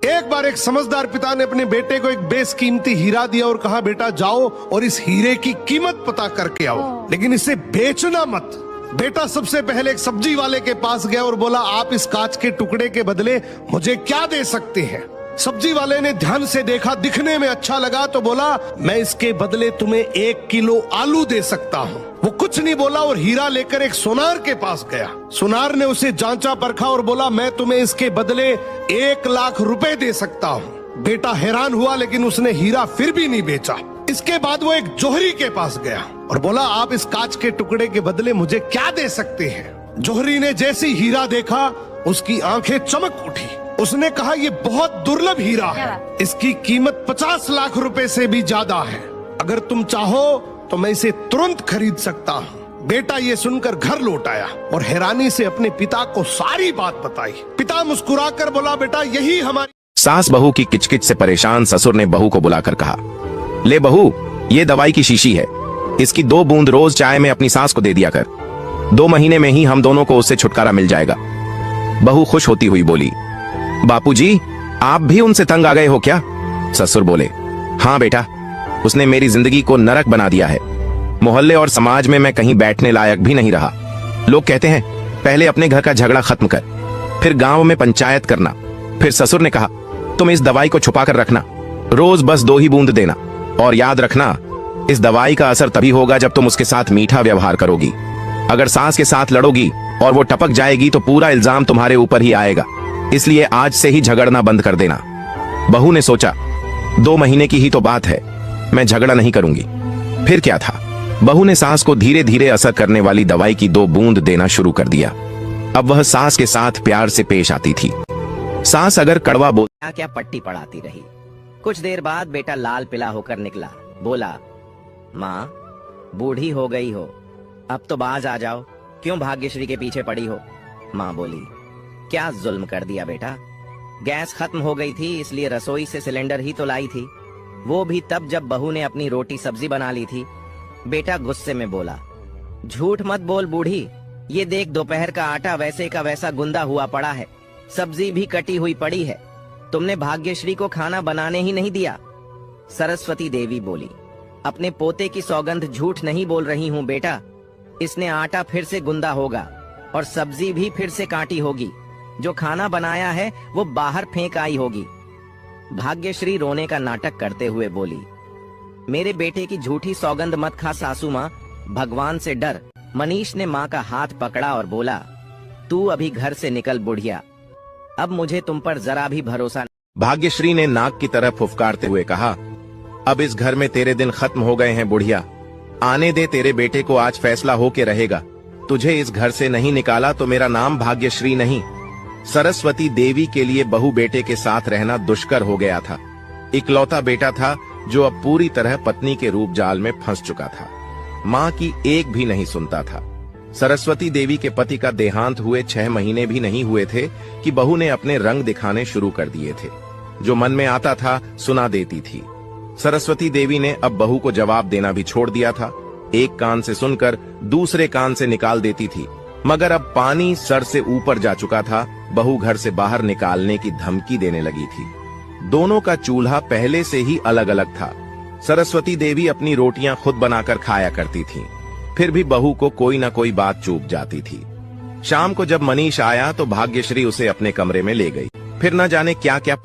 एक बार एक समझदार पिता ने अपने बेटे को एक बेशकीमती हीरा दिया और कहा, बेटा जाओ और इस हीरे की कीमत पता करके आओ, लेकिन इसे बेचना मत। बेटा सबसे पहले एक सब्जी वाले के पास गया और बोला, आप इस कांच के टुकड़े के बदले मुझे क्या दे सकते हैं? सब्जी वाले ने ध्यान से देखा, दिखने में अच्छा लगा तो बोला, मैं इसके बदले तुम्हें 1 किलो आलू दे सकता हूँ। वो कुछ नहीं बोला और हीरा लेकर एक सुनार के पास गया। सुनार ने उसे जांचा परखा और बोला, मैं तुम्हें इसके बदले 1 लाख रुपए दे सकता हूँ। बेटा हैरान हुआ, लेकिन उसने हीरा फिर भी नहीं बेचा। इसके बाद वो एक जोहरी के पास गया और बोला, आप इस कांच के टुकड़े के बदले मुझे क्या दे सकते हैं? जोहरी ने जैसे हीरा देखा, उसकी आंखें चमक उठी। उसने कहा, ये बहुत दुर्लभ हीरा है, इसकी कीमत 50 लाख रुपए से भी ज्यादा है। अगर तुम चाहो तो मैं इसे तुरंत खरीद सकता हूँ। बेटा ये सुनकर घर लौट आया और हैरानी से अपने पिता को सारी बात बताई। पिता मुस्कुराकर बोला, बेटा यही हमारी। सास बहू की किचकिच से परेशान ससुर ने बहू को बुलाकर कहा, ले बहू, ये दवाई की शीशी है, इसकी 2 बूंद रोज चाय में अपनी सास को दे दिया कर। 2 महीने में ही हम दोनों को उससे छुटकारा मिल जाएगा। बहू खुश होती हुई बोली, बापूजी, आप भी उनसे तंग आ गए हो क्या? ससुर बोले, हाँ बेटा, उसने मेरी जिंदगी को नरक बना दिया है। मोहल्ले और समाज में मैं कहीं बैठने लायक भी नहीं रहा। लोग कहते हैं, पहले अपने घर का झगड़ा खत्म कर, फिर गांव में पंचायत करना। फिर ससुर ने कहा, तुम इस दवाई को छुपा कर रखना, रोज बस 2 ही बूंद देना, और याद रखना, इस दवाई का असर तभी होगा जब तुम उसके साथ मीठा व्यवहार करोगी। अगर सास के साथ लड़ोगी और वो टपक जाएगी तो पूरा इल्जाम तुम्हारे ऊपर ही आएगा, इसलिए आज से ही झगड़ना बंद कर देना। बहू ने सोचा, 2 महीने की ही तो बात है, मैं झगड़ा नहीं करूंगी। फिर क्या था, बहू ने सास को धीरे धीरे असर करने वाली दवाई की 2 बूंद देना शुरू कर दिया। अब वह सास के साथ प्यार से पेश आती थी। सास अगर कड़वा बोल क्या पट्टी पढ़ाती रही। कुछ देर बाद बेटा लाल पिला होकर निकला। बोला, माँ बूढ़ी हो गई हो, अब तो बाज आ जाओ, क्यों भाग्यश्री के पीछे पड़ी हो? माँ बोली, क्या जुल्म कर दिया बेटा, गैस खत्म हो गई थी इसलिए रसोई से सिलेंडर ही तो लाई थी, वो भी तब जब बहू ने अपनी रोटी सब्जी बना ली थी। बेटा गुस्से में बोला, झूठ मत बोल बूढ़ी, ये देख दोपहर का आटा वैसे का वैसा गुंदा हुआ पड़ा है, सब्जी भी कटी हुई पड़ी है, तुमने भाग्यश्री को खाना बनाने ही नहीं दिया। सरस्वती देवी बोली, अपने पोते की सौगंध झूठ नहीं बोल रही हूँ बेटा, इसने आटा फिर से गुंदा होगा और सब्जी भी फिर से काटी होगी, जो खाना बनाया है वो बाहर फेंक आई होगी। भाग्यश्री रोने का नाटक करते हुए बोली, मेरे बेटे की झूठी सौगंध मत खा सासू माँ, भगवान से डर। मनीष ने माँ का हाथ पकड़ा और बोला, तू अभी घर से निकल बुढ़िया, अब मुझे तुम पर जरा भी भरोसा नहीं। भाग्यश्री ने नाक की तरफ फुफकारते हुए कहा, अब इस घर में तेरे दिन खत्म हो गए हैं बुढ़िया, आने दे तेरे बेटे को, आज फैसला हो के रहेगा। तुझे इस घर से नहीं निकाला तो मेरा नाम भाग्यश्री नहीं। सरस्वती देवी के लिए बहू बेटे के साथ रहना दुष्कर हो गया था। इकलौता बेटा था जो अब पूरी तरह पत्नी के रूप जाल में फंस चुका था। माँ की एक भी नहीं सुनता था। सरस्वती देवी के पति का देहांत हुए 6 महीने भी नहीं हुए थे कि बहू ने अपने रंग दिखाने शुरू कर दिए थे। जो मन में आता था सुना देती थी। सरस्वती देवी ने अब बहू को जवाब देना भी छोड़ दिया था। एक कान से सुनकर दूसरे कान से निकाल देती थी। मगर अब पानी सर से ऊपर जा चुका था। बहू घर से बाहर निकालने की धमकी देने लगी थी। दोनों का चूल्हा पहले से ही अलग अलग था। सरस्वती देवी अपनी रोटियां खुद बनाकर खाया करती थीं। फिर भी बहू को कोई ना कोई बात चूक जाती थी। शाम को जब मनीष आया तो भाग्यश्री उसे अपने कमरे में ले गई। फिर न जाने क्या क्या